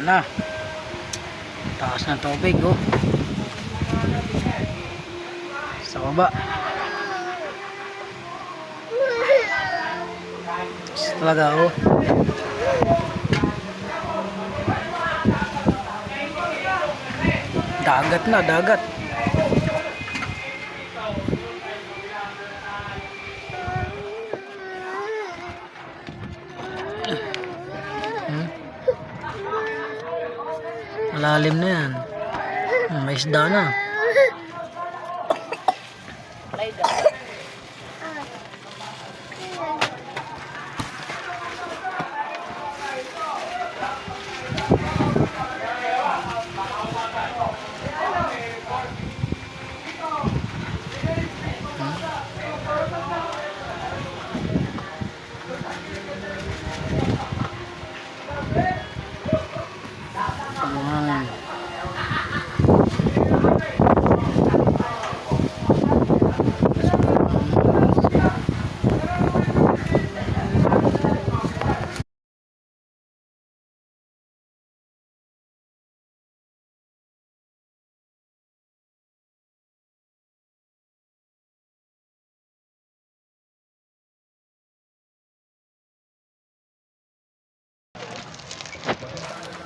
Na. Taas ng tubig, oh. Sa baba. Taas talaga, oh. Dagat na, dagat. Malalim na yan. May isda na.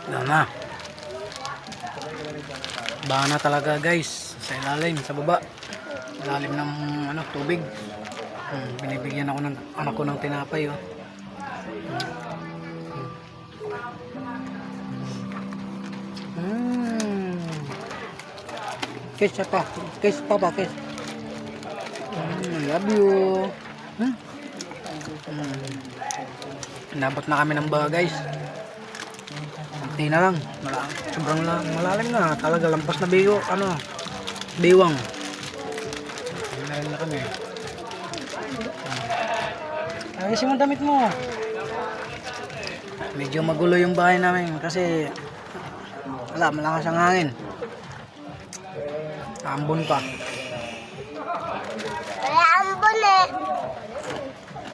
Yan na. Baha na talaga guys. Sa ilalim, sa baba. Ilalim ng tubig. Binibigyan ako ng anak ko ng tinapay, oh. Kiss pa. Kiss papa, kiss. Love you. Inabot na kami ng baha guys. Hindi na lang. Sobrang malalim na. Talaga lampas na bigo. Biwang. Malalim na kami. Ayusin mo damit mo. Medyo magulo yung bahay namin kasi malakas ang hangin. Ambon pa. Wala ambon eh.